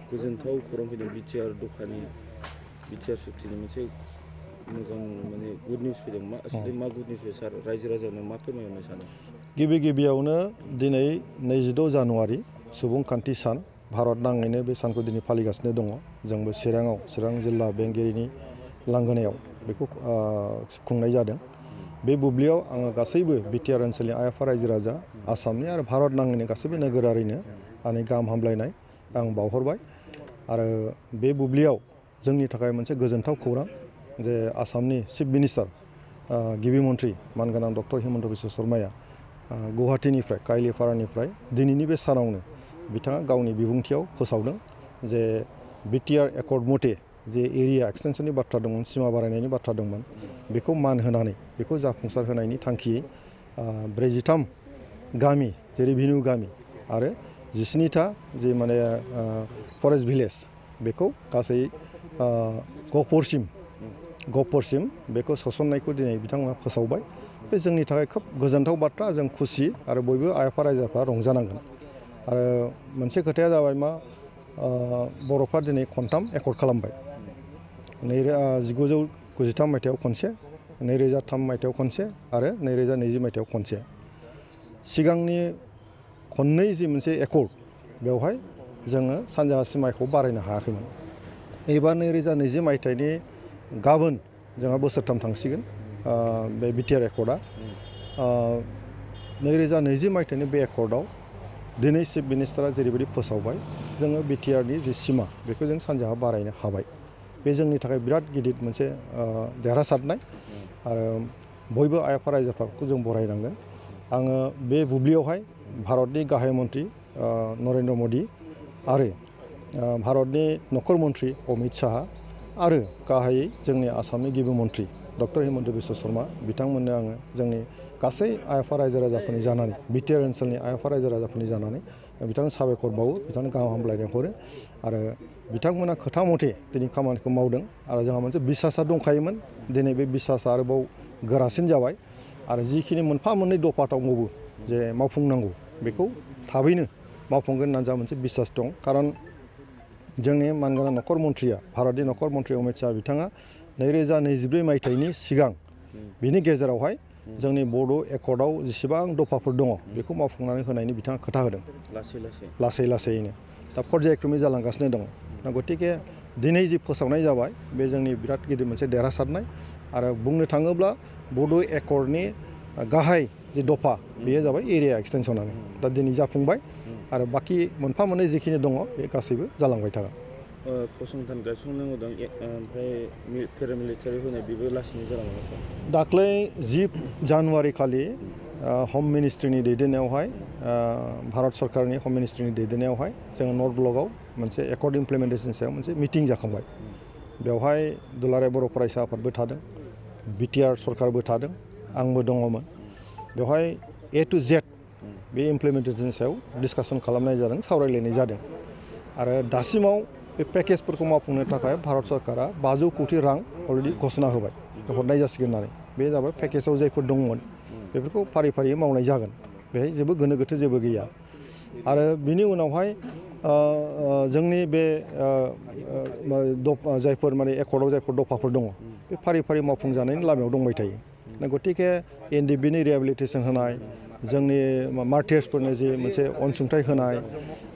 गोजोनथाव खौरां फैदों बिटिआर दफानि बिटिआर सुक्तिनि मोनसे मोजां माने गुड निउस फैदों मा असलि मा गुड निउस फैदों सार रायजो राजानो मा फोरमायनो सानो गिबियावनो दिनै 26 जानुवारि सुबुंखान्थि सान भारत नाङैनो बे सानखौ दिनै फालिगासिनो दङ जोंबो चिरां जिल्ला बेंगिरिनि लांगोनायाव बेखौ खुंनाय जादों बे बुब्लियाव आङो गासैबो बिटिआर ओनसोलनि आइ आफा रायजो राजा आसामनि आरो भारत नाङैनो गासैबो नोगोरारिनो आंनि गाहाम हामलायनाय आं बावहरबाय आरो बे बुब्लियाव जोंनि थाखाय मोनसे गोजोनथाव खौरां जे आसामनि चिफ मिनिस्टार गिबि मन्थ्रि मानगोनां डक्टर हिमन्त बिश्व शर्माया गुवाहाटीनिफ्राय काइलिपारानिफ्राय दिनैनि बे सानावनो बिथाङा गावनि बिबुंथियाव फोसावदों जे बिटिआर एकर्ड मथे जे एरिया एक्सटेनसननि बाथ्रा दंमोन सिमा बारायनायनि बाथ्रा दंमोन बेखौ मान होनानै बेखौ जाफुंसार होनायनि थांखियै 43 गामि जे रेभिनिउ गामि आरो 17टा जे माने फरेस्ट भिलेज बेखौ गासै गहपुरसिम बेखौ सोसननायखौ दिनै बिथांमोना फोसावबाय बे जोंनि थाखाय खोब गोजोनथाव बाथ्रा जों खुसि आरो बयबो आइ आफा रायजोफ्रा रंजानांगोन आरो मोनसे खोथाया जाबाय मा बर'फ्रा दिनै खनथाम एकर्ड खालामबाय 1993 मायथाइयाव खनसे 2003 मायथाइयाव खनसे आरो 2020 मायथाइयाव खनसे सिगांनि खननै जि मोनसे एकर्ड बेवहाय जोङो सानजाहा सिमाखौ बारायनो हायाखैमोन एबार 2020 मायथाइनि गाबोन जोंहा बोसोरथाम थांसिगोन बे बिटिआर एकर्डआ 2020 मायथाइनि बे एकर्डआव दिनै चिफ मिनिस्टारा जेरैबायदि फोसावबाय जोङो बिटिआरनि जि सिमा बेखौ जों सानजाहा बारायनो हाबाय बे जोंनि थाखाय बिराद गिदिर मोनसे देरहासारनाय आरो बयबो आइ आफा रायजोफोरखौ जों बरायनांगोन आङो बे बुब्लियावहाय भारतनि गाहाय मन्थ्रि नरेन्द्र मदि आरो भारतनि नखर मन्थ्रि अमित शाह आरो गाहायै जोंनि आसामनि गिबि मन्थ्रि डक्टर हिमन्त बिश्व शर्मा बिथांमोननो आङो जोंनि गासै आइ आफा रायजो राजाफोरनि जानानै बिटिआर ओनसोलनि आइ आफा रायजो राजाफोरनि जानानै बिथांनो साबायखर बावो बिथांनो गाहाम हामलायनाय हरो आरो बिथांमोना खोथा मथे दिनै खामानिखौ मावदों आरो जोंहा मोनसे बिसासा दंखायोमोन दिनै बे बिसासा आरोबाव गोरासिन जाबाय आरो जिखिनि मोनफा मोननै दफा दंबावो जे मावफुंनांगौ बेखौ थाबैनो मावफुंगोन होननानै जोंहा मोनसे बिसास दं खारन जोंनि मानगोनां नखर मन्थ्रिया भारतनि नखर मन्थ्रि अमित शाह बिथाङा 2024 मायथाइनि सिगां बिनि गेजेरावहाय जोंनि बड' एकर्डआव जेसेबां दफाफोर दङ बेखौ मावफुंनानै होनायनि बिथाङा खोथा होदों लासैनो दा पर्यायक्रमै जालांगासिनो दङ दा गतिके दिनै जि फोसावनाय जाबाय बे जोंनि बिराद गिदिर मोनसे देरहासारनाय आरो बुंनो थाङोब्ला बड' एकर्डनि गाहाय जि दफा बेयो जाबाय एरिया एक्सटेनसनानो दा दिनै जाफुंबाय आरो बाखि मोनफा मोननै जिखिनि दङ बे गासैबो जालांबाय थागोन फसंथान गायसंनो होदों ओमफ्राय पेरामिलिटारि होनाय बेबो लासैनो जालांगोन सार दाख्लै 10 जानुवारि खालि हम मिनिस्ट्रिनि दैदेननायावहाय भारत सरकारनि हम मिनिस्ट्रिनि दैदेननायावहाय जोङो नर्थ ब्लकआव मोनसे एकर्ड इमप्लिमेन्टेसन सायाव मोनसे मिटिं जाखांबाय बेवहाय दुलाराय बर' फरायसा आफादबो थादों बिटिआर सरकारबो थादों आंबो दङमोन बेवहाय A to Z बे इमप्लिमेन्टेसन सायाव डिसकासन खालामनाय जादों सावरायलायनाय जादों आरो दासिमाव बे पेकेजफोरखौ मावफुंनो थाखाय भारत सरकारा 500 कोटि रां अलरेडि घोषणा होबाय हरनाय जासिगोन होननानै बे जाबाय पेकेजाव जायफोर दंमोन बेफोरखौ फारि फारियै मावनाय जागोन बेहाय जेबो गोनो गोथो जेबो गैया आरो बिनि उनावहाय जोंनि बे जायफोर माने एकर्डआव जायफोर दफाफोर दङ बे फारि फारि मावफुंजानायनि लामायाव दंबाय थायो गतिके एनडिएफबिनि रिहेबिलिटेसन होनाय जोंनि मार्टियार्सफोरनो जि मोनसे अनसुंथाइ होनाय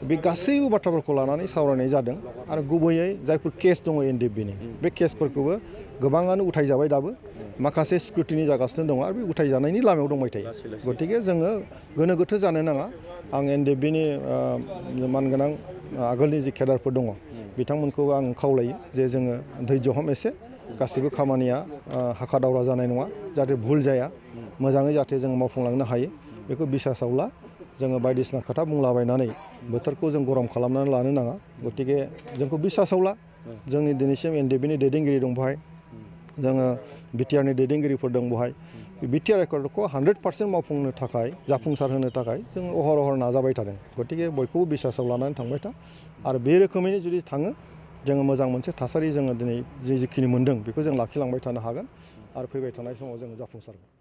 बे गासैबो बाथ्राफोरखौ लानानै सावरायनाय जादों आरो गुबैयै जायफोर केस दङ एनडिएफबिनि बे केसफोरखौबो गोबाङानो उथायजाबाय दाबो माखासे स्क्रुटिनि जागासिनो दङ आरो बे उथायजानायनि लामायाव दंबाय थायो गतिके जोङो गोनो गोथो जानो नाङा आं एनडिएफबिनि मानगोनां आगोलनि जि केडारफोर दङ बिथांमोनखौ आं खावलायो जे जोङो धैर्य हम एसे गासैबो खामानिया हाखा दावरा जानाय नङा जाहाथे भुल जाया मोजाङै जाहाथे जों मावफुंलांनो हायो बेखौ बिसासाव ला जोङो बायदिसिना खोथा बुंलाबायनानै बोथोरखौ जों गरम खालामनानै लानो नाङा गतिके जोंखौ बिसासाव ला जोंनि दिनैसिम एनडिएफबिनि दैदेनगिरि दं बेहाय जोङो बिटिआरनि दैदेनगिरिफोर दं बेहाय बिटिआर एकर्डखौ 100% मावफुंनो थाखाय जाफुंसार होनो थाखाय जों अहर नाजाबाय थादों गतिके बयखौबो बिसासाव लानानै थांबाय था आरो बे रोखोमैनो जुदि थाङो जोङो मोजां मोनसे थासारि जोङो दिनै जिखिनि मोन्दों बेखौ जों लाखिलांबाय थानो हागोन आरो फैबाय थानाय समाव जोङो जाफुंसारगोन